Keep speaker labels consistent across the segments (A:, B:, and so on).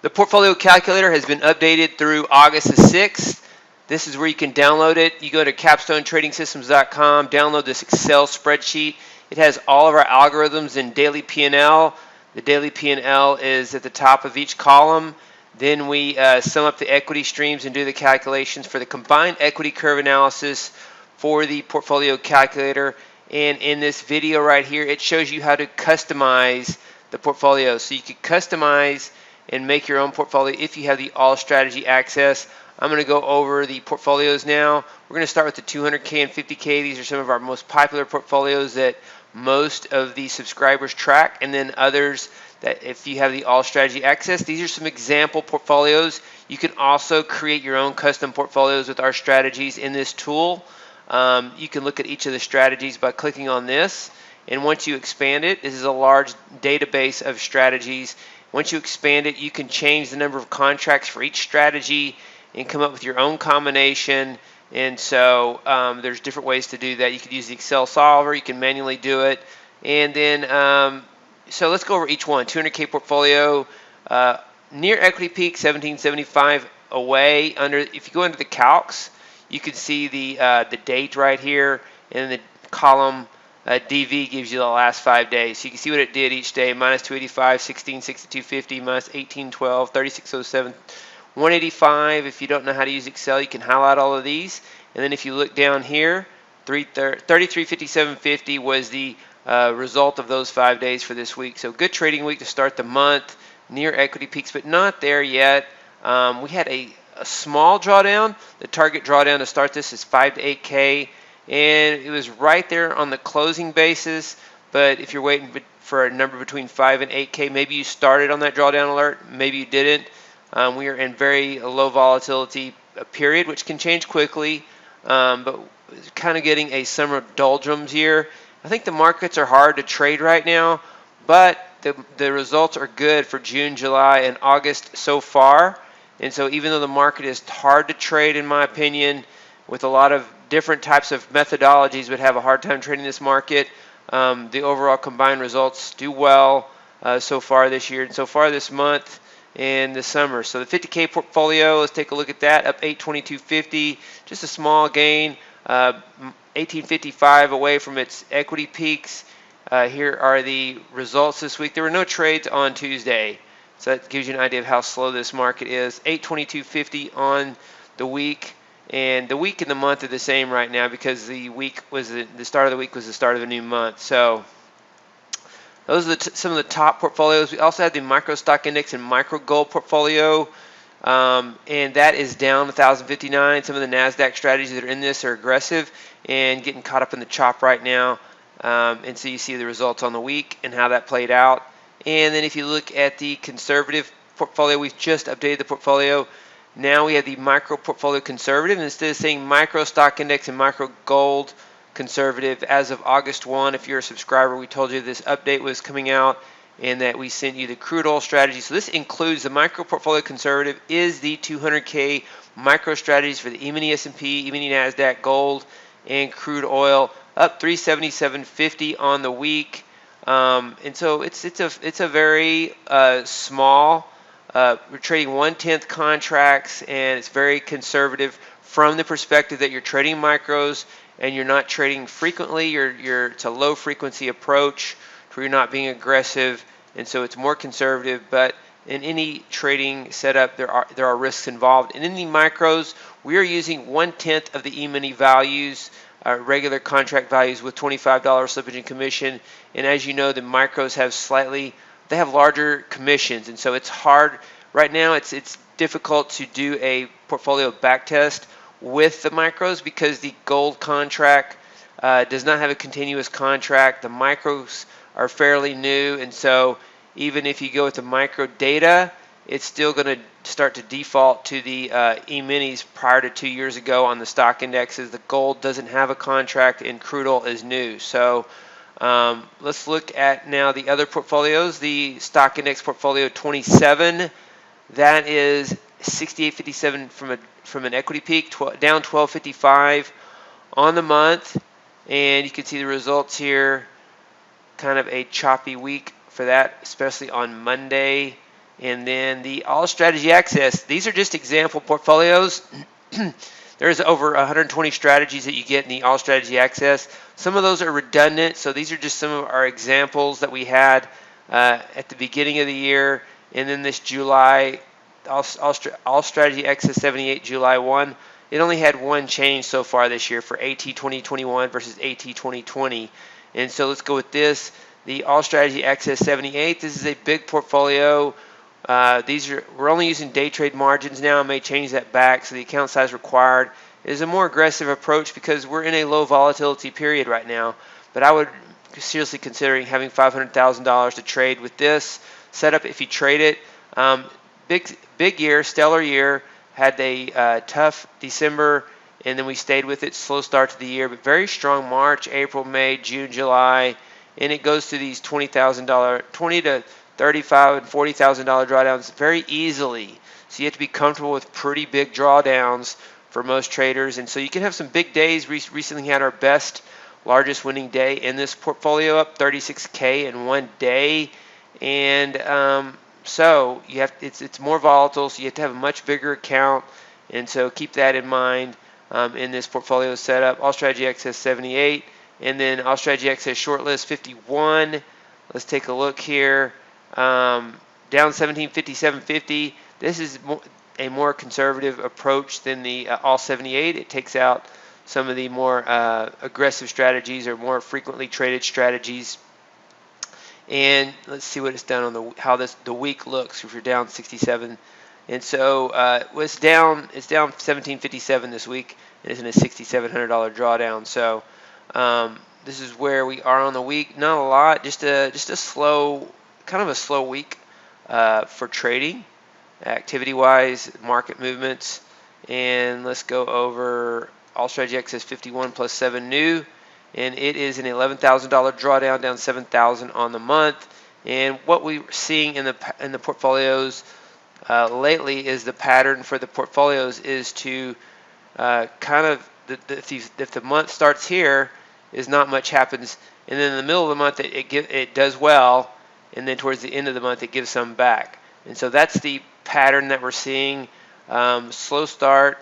A: The portfolio calculator has been updated through August the 6th. This is where you can download it. You go to capstonetradingsystems.com, download this Excel spreadsheet. It has all of our algorithms in daily P&L. The daily P&L is at the top of each column. Then we sum up the equity streams and do the calculations for the combined equity curve analysis for the portfolio calculator. And in this video right here, it shows you how to customize the portfolio. So you can customize and make your own portfolio if you have the all strategy access. I'm going to go over the portfolios now. We're going to start with the 200K and 50K. These are some of our most popular portfolios that most of the subscribers track, and then others that if you have the all strategy access. These are some example portfolios. You can also create your own custom portfolios with our strategies in this tool. You can look at each of the strategies by clicking on this, and once you expand it, this is a large database of strategies. Once you expand it, you can change the number of contracts for each strategy and come up with your own combination. And so there's different ways to do that. You could use the Excel solver, you can manually do it. And then, so let's go over each one. 200K portfolio, near equity peak, 1775 away. If you go into the calcs, you can see the date right here, and the column DV gives you the last 5 days. So you can see what it did each day: minus 285, 1662.50, minus 1812, 3607, 185. If you don't know how to use Excel, you can highlight all of these. And then if you look down here, 3357.50 was the result of those 5 days for this week. So good trading week to start the month, near equity peaks, but not there yet. We had a small drawdown. The target drawdown to start this is 5 to 8K. And it was right there on the closing basis, but if you're waiting for a number between 5 and 8K, maybe you started on that drawdown alert, maybe you didn't. We are in very low volatility period, which can change quickly, but kind of getting a summer of doldrums here. I think the markets are hard to trade right now, but the results are good for June, July, and August so far. And so even though the market is hard to trade, in my opinion, with a lot of different types of methodologies would have a hard time trading this market, the overall combined results do well so far this year and so far this month and the summer. So the 50K portfolio, let's take a look at that, up 822.50, just a small gain, 1855 away from its equity peaks. Here are the results this week. There were no trades on Tuesday, so that gives you an idea of how slow this market is. 822.50 on the week. And the week and the month are the same right now because the week was the start of the week was the start of a new month. So those are some of the top portfolios. We also have the micro stock index and micro gold portfolio, and that is down 1,059. Some of the Nasdaq strategies that are in this are aggressive and getting caught up in the chop right now. And so you see the results on the week and how that played out. And then if you look at the conservative portfolio, we've just updated the portfolio. Now we have the micro portfolio conservative, and instead of saying micro stock index and micro gold conservative, as of August 1, if you're a subscriber, we told you this update was coming out and that we sent you the crude oil strategy. So this includes the micro portfolio conservative is the 200K micro strategies for the E-mini S&P, E-mini Nasdaq, gold, and crude oil, up 377.50 on the week. And so it's a very small. We're trading 1/10 contracts, and it's very conservative from the perspective that you're trading micros and you're not trading frequently. It's a low frequency approach where you're not being aggressive, and so it's more conservative. But in any trading setup, there are risks involved. And in the micros, we are using 1/10 of the E-mini values, regular contract values, with $25 slippage and commission. And as you know, the micros have they have larger commissions, and so it's hard right now. It's difficult to do a portfolio back test with the micros because the gold contract does not have a continuous contract. The micros are fairly new, and so even if you go with the micro data, it's still going to start to default to the E-minis prior to 2 years ago on the stock indexes. The gold doesn't have a contract, and crude oil is new. So let's look at now the other portfolios. The stock index portfolio 27, that is 68.57 from an equity peak, down 12.55 on the month, and you can see the results here. Kind of a choppy week for that, especially on Monday. And then the All Strategy Access, these are just example portfolios. There's over 120 strategies that you get in the All Strategy Access. Some of those are redundant, so these are just some of our examples that we had at the beginning of the year. And then this July, All Strategy Access 78 July 1, it only had one change so far this year for AT 2021 versus AT 2020. And so let's go with this. The All Strategy Access 78, this is a big portfolio. We're only using day trade margins now. I may change that back, so the account size required is a more aggressive approach because we're in a low volatility period right now. But I would seriously considering having $500,000 to trade with this setup if you trade it. Big year, stellar year. Had a tough December, and then we stayed with it. Slow start to the year, but very strong March, April, May, June, July, and it goes to these $20,000, $20 to $35,000 and $40,000 drawdowns very easily. So you have to be comfortable with pretty big drawdowns for most traders, and so you can have some big days. We recently had our best, largest winning day in this portfolio, up 36K in one day, and so you have it's more volatile, so you have to have a much bigger account, and so keep that in mind in this portfolio setup. All Strategy Access 78, and then All Strategy Access Shortlist 51. Let's take a look here. Down 1757.50. This is a more conservative approach than the All 78. It takes out some of the more aggressive strategies or more frequently traded strategies. And let's see what it's done on how the week looks. If you're down 67, and so it's down 1757 this week, and it's in a $6,700 drawdown. So this is where we are on the week. Not a lot, just a slow, kind of a slow week for trading, activity-wise, market movements. And let's go over All Strategy Access 51 plus 7 new. And it is an $11,000 drawdown, down $7,000 on the month. And what we're seeing in the portfolios lately is the pattern for the portfolios is to kind of if the month starts here, is not much happens, and then in the middle of the month it does well, and then towards the end of the month it gives some back. And so that's the pattern that we're seeing. Slow start,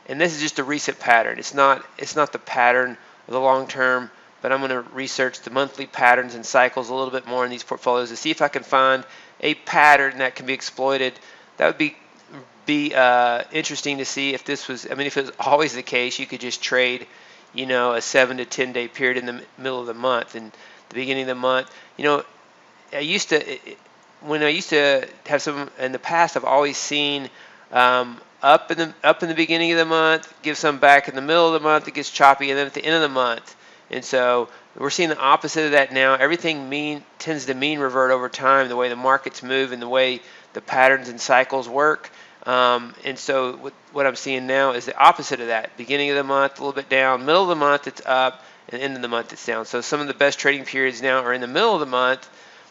A: and this is just a recent pattern. It's not the pattern of the long term, but I'm going to research the monthly patterns and cycles a little bit more in these portfolios to see if I can find a pattern that can be exploited. That would be interesting to see if this was. I mean, if it was always the case, you could just trade, a 7 to 10 day period in the middle of the month and the beginning of the month. When I used to have some in the past, I've always seen up in the beginning of the month, give some back in the middle of the month, it gets choppy, and then at the end of the month. And so we're seeing the opposite of that now. Everything tends to mean revert over time, the way the markets move and the way the patterns and cycles work. And so what I'm seeing now is the opposite of that. Beginning of the month, a little bit down. Middle of the month, it's up. And end of the month, it's down. So some of the best trading periods now are in the middle of the month,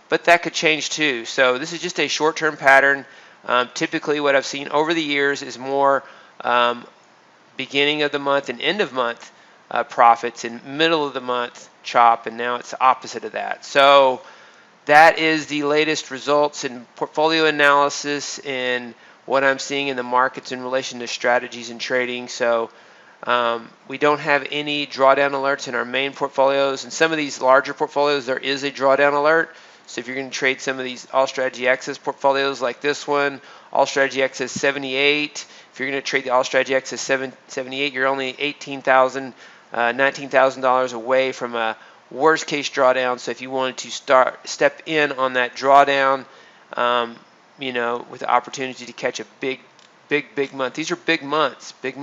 A: but that could change too. So this is just a short-term pattern. Typically, what I've seen over the years is more beginning of the month and end of month profits, and middle of the month chop, and now it's the opposite of that. So that is the latest results in portfolio analysis and what I'm seeing in the markets in relation to strategies and trading. So we don't have any drawdown alerts in our main portfolios. In some of these larger portfolios, there is a drawdown alert. So if you're going to trade some of these All Strategy Access portfolios like this one, All Strategy Access 78, if you're going to trade the All Strategy Access 78, you're only $18,000, $19,000 away from a worst case drawdown. So if you wanted to step in on that drawdown, with the opportunity to catch a big month. These are big months, make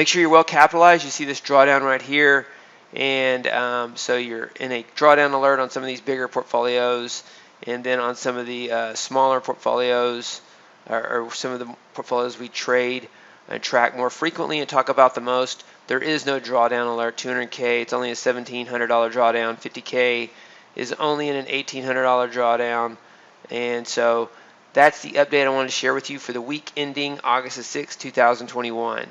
A: sure you're well capitalized. You see this drawdown right here. And so you're in a drawdown alert on some of these bigger portfolios, and then on some of the smaller portfolios or some of the portfolios we trade and track more frequently and talk about the most, there is no drawdown alert. 200K, it's only a $1,700 drawdown. 50K is only in an $1,800 drawdown. And so that's the update I wanted to share with you for the week ending August 6, 2021.